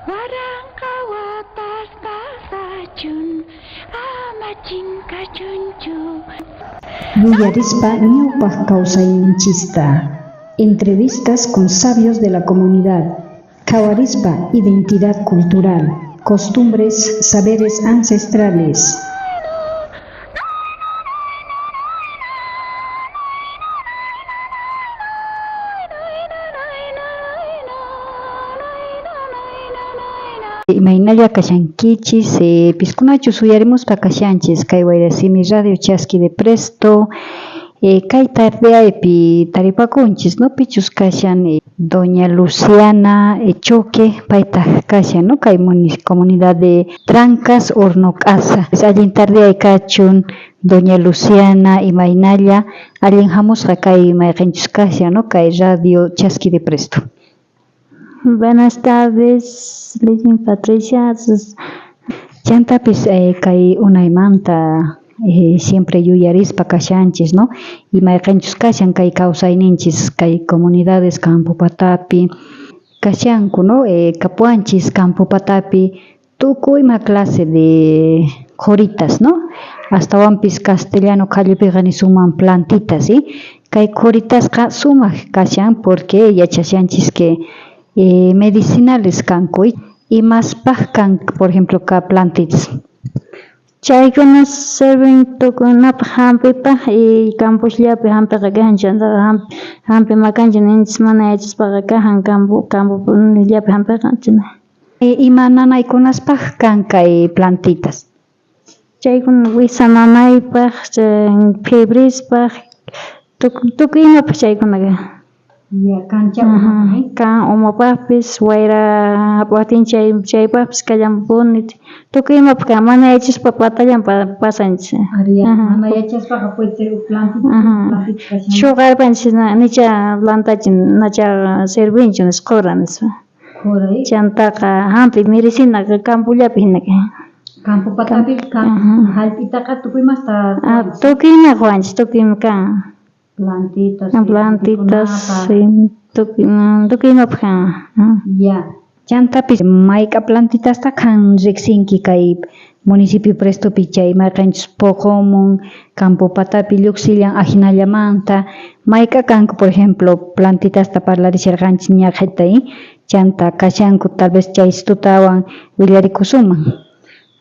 Barang kawatas kasajun amacin kacuncu. Yuyarispa ñawpaq kawsayninchista. Entrevistas con sabios de la comunidad. Kawarispa identidad cultural, costumbres, saberes ancestrales. Imaynalla kashankichis, piskunachus uyarimuspa kashanchis kay wayrasimi Radio Chasqui de Presto, kay tardeaypi taripakunchis, no pichus kashan doña Luciana Choque payta kashan, no kay comunidad de Trancas Horno K'asa. Allin tardeay kachun doña Luciana imaynalla allin hamusqa kay mayqinchis kashan, no kay Radio Chasqui de Presto. Buenas tardes, Lizin Patricia. Chantapis kay unaymanta siempre yuyarispa kashanchis, no? Y mayqanchus kashan kay kawsayninchis kay comunidades campo patapi kashanku, no? Kapuanchis campo patapi tukuyma clase de coritas, no? Hasta wampis castellano callepiqa ni suman plantitas, ¿sí? Kay coritasqa sumaq kashan porque yachashanchis que medicinales kanku y más kan, por ejemplo, ka plantitas. Chaykuna sirven tukunapaq hampipaq y campullapi hampiqa kanchik hampi makanchik ninchis mana yachaspaqa kajan campullapi hampiqa china. Ima nanaykunaspaq kan kay plantitas. Chaykuna wisa nanaypaq, febrespaq, tukuy imapaq chaykunaqa. Ya kancha Kan umapaqpis wayra hapiwatin chaypaqpis kallanpuni tukuy imapaq mana yachaspa patallan pasanchik. Mana yachaspaqa puede ser plantita. Shuqarpanchik nicha plantachik nacha servinchik nisqa qura nispa. Chantaqa hampi medicina campullapi hinaka. Campo patapi hallp'itaqa tukuymasta tukuyma quwanchik tukuyma kan. plantitas tukuyma kan. Ya. Chantapis mayqa plantitasta kan riqsinki kay municipio Prestopi chay mayqanchis Poqomun, campo patapi lluqsillan ajinallamanta mayqa kanku por ejemplo plantitasta parlarisharqanchis ñaqayta chanta kashanku tal vez chay tutawan willarikusuman.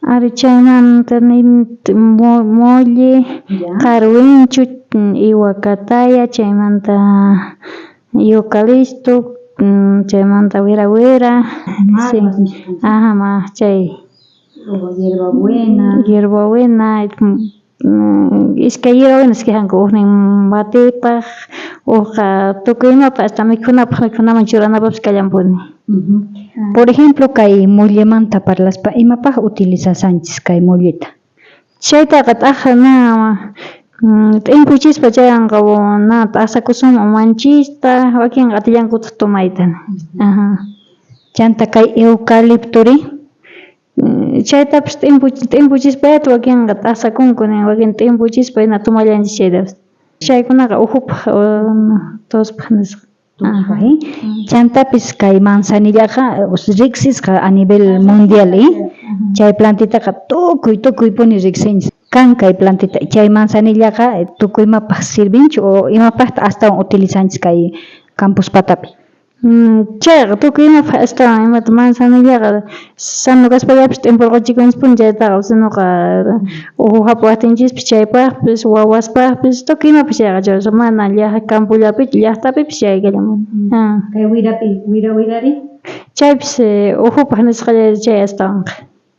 Ari chaymanta mole, qarwinchu, iwakataya, chaymanta eucalipto, chaymanta wira, chay hierbabuena, iskay hierbabuenas kihanku uhnin batipaq, uqa tukuymapaq hasta mikhunaman churanapapas kallanpuni. Por ejemplo, kay mullemanta parlaspa imapaq utilizasanchis kay mulleta. Chaytaqa t'aqqa na t'impuchispa chayanqa na t'aqsakusun manchista wakinqa atillankutaq tumayta. Chanta kay eucalipturi chaytapas t'impuchispayata wakinqa t'aqsakunku nin wakin t'impuchispa na tumallanchik chaytapas. Chaykunaqa uhupaq tuspaq nisqa. Chantapis kay manzanillaqa riqsisqa a nivel mundial chay plantitaqa tukuypuni riqsinchis kan kay plantita chay manzanillaqa tukuymapaq sirvinchu o imapaqta astawan utilizanchis kay campus patapi. Chayqa tukuymapaq astawan imata manzanillaqa sano kaspallapish t'impurquchikunchispuni chaytaqa sinuqa uhu hapiwatinchispis chaypaqpis wawaspaqpis tukuymapaq chayqa mana campullapichu llaqtapipish chaykallamuni. Kay wirari Chaypis uhupaq nisqalla chay astawanqa.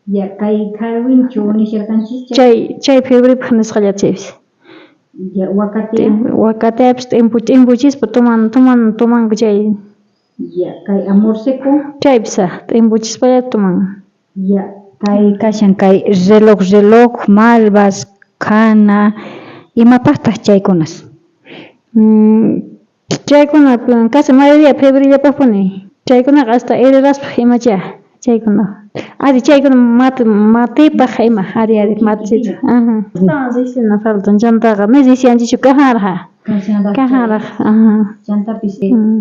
Ya kay qarwinchu nisharqanchis chay febrepaq nisqalla chaypis. Ya wakatapish t'impuchispa tumanqa chay. Ya kay amor seco chaypis t'impuchispalla tuman. Ya kay kashan kay reloj malvas kana imapaqtaq chaykunas. Chaykuna casi mayoría febrillapaqpuni chaykunaqa hasta heredaspaq imacha chaykuna Ari chaykuna matipa hayma ari matita. Ajá. Estamos diciendo faltan chantaqa me decíanchichu kajarja. Kajarja. Ajá. Chantapis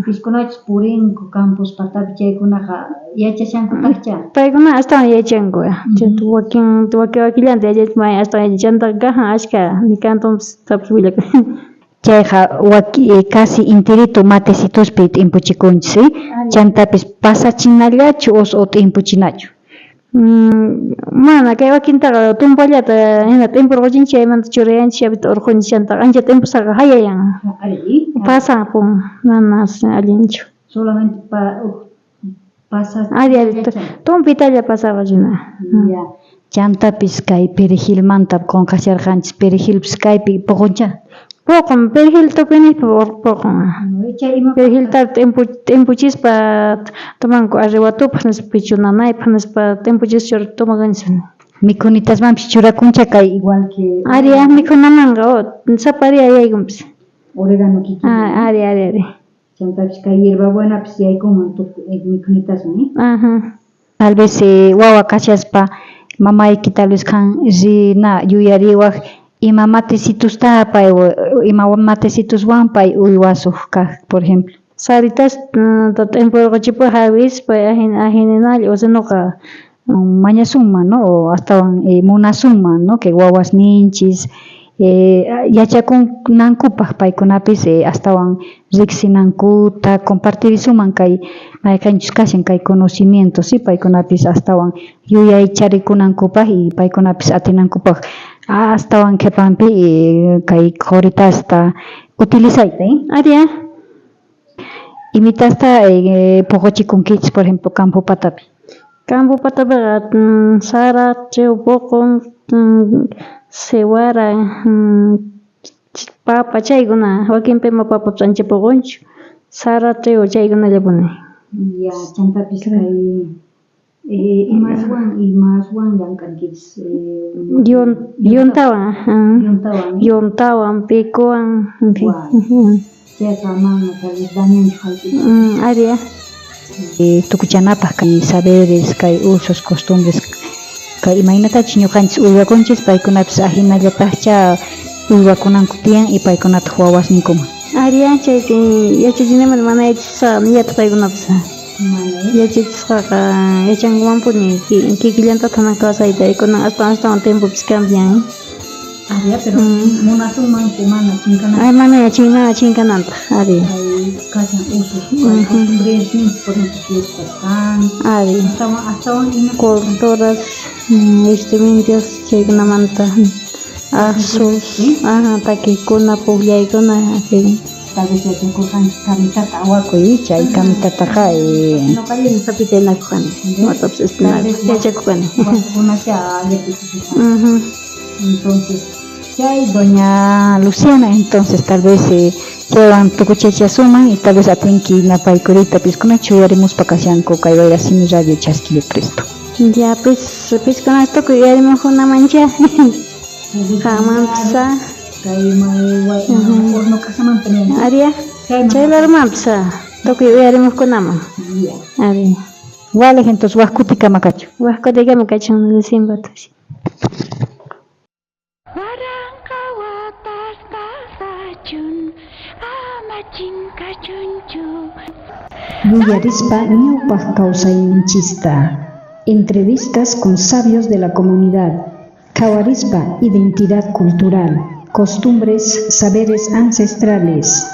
piskunachus purinku campus patapi chaykunaqa yachashanku kaqcha. Paykuna hasta yachanku. Chaytu wakillanta yachachmay hasta chantaqa kajan ashka ni cantonpis tapis willaka. Chayqa casi intirito matecituspi t'impuchikunchik, ¿sí? Chantapis pasachinallachu o t'impuchinachu. Mana kay wakintaqa tumpallata hina t'impuruchinchik chaymanta churayanchik habita urqunchik chantaqa ancha t'impusaqa hayayan. Pasan pun manas allinchu. Solamente pasa. Ari tumpitalla pasaqa china. Chantapis kay perejilmanta qunqasharqanchik perejilpis kaypi puquncha. Poqon perejil tupini poqon. Perejil t'impuchispa tomanku arriwatupas nispa pichunanaypas nispa t'impuchispa tomaganchik. Mikunitasmanpis churakuncha kay igual que Ari mikunamanga saparia yaykunpis. Oregano kiki. Ari. Chantapis kay hierbabuenapis yaykuman mikunitasman. Ajá. Tal vez wawa kashaspa mamayki tal vez kan rina yuyariwaq ima matecituspa ima matecituswanpay uywasuq kaq, por ejemplo. Saritas t'impuruchipa hawispa ahininalli o senuqa mañasunman, ¿no? O astawan munasunman, ¿no? Que wawas ninchis yachakunankupaq paykunapis astawan riqsinankuta compartirisuman kay mayqanchus kashan kay conocimiento, ¿sí? Paykunapis astawan yuyay charikunankupaq y paykunapis atinankupaq astawan qhipanpi kay quritasta utilizayta, Ari. Imitasta puquchikunkichis, por ejemplo, campo patapi. Campo patapiqa sara, trigo puqun, cebara, papa chaykuna wakinpima papapas ancha puqunchu. Sara, trigo chaykunallapuni. Ya, chantapis kay imaswan llamkankichis. Yuntawan, pikuwan. Chayqa mana tal vez dañanchu hallp'ita. Ari. Tukuchanapaq kay saberes, kay usos, costumbres, kay imaynatachus ñuqanchis uywakunchis paykunapis ahinallataqcha uywakunanku tiyan y paykunataq wawasninkuman. Ari chaypi yachachinimanta mana yachasqa niyata paykunapis. Yachachisqaqa yachankumanpuni kikillantata mana kawsayta yaykunan astawan tiempopis cambian. Ari, pero munasunmanku mana chinkananta. Mana chinkananta. Ari. Kashan usos, costumbres, por ejemplo, fiestas tan. Ari. Astawan culturas, vestimentas chaykunamanta. Asus, takikuna, pukllaykuna, tal vez yachaykurqanchis kamitata awakuy, chay kamitataqa ñuqallimi sapitaynakujani, watapis yachakujani. Entonces, chay doña Luciana, entonces tal vez quedan tukuchachasuman y tal vez atinki napaykurita piskunachu yarimuspa kashanku kay Wayrasimi Radio Chaskillo Cristo. Ya pues piskunastuku yarimujunamancha hamanpisa kay may horno kasaman tenen. Aria chaylarmanpisa tukuy yarimujunaman. Ari. Wale entonces waqkutika makachu. Waqkutika makachu Simbatus. Yuyarispa ñawpaq kawsayninchista. Entrevistas con sabios de la comunidad. Kawarispa identidad cultural. Costumbres, saberes ancestrales.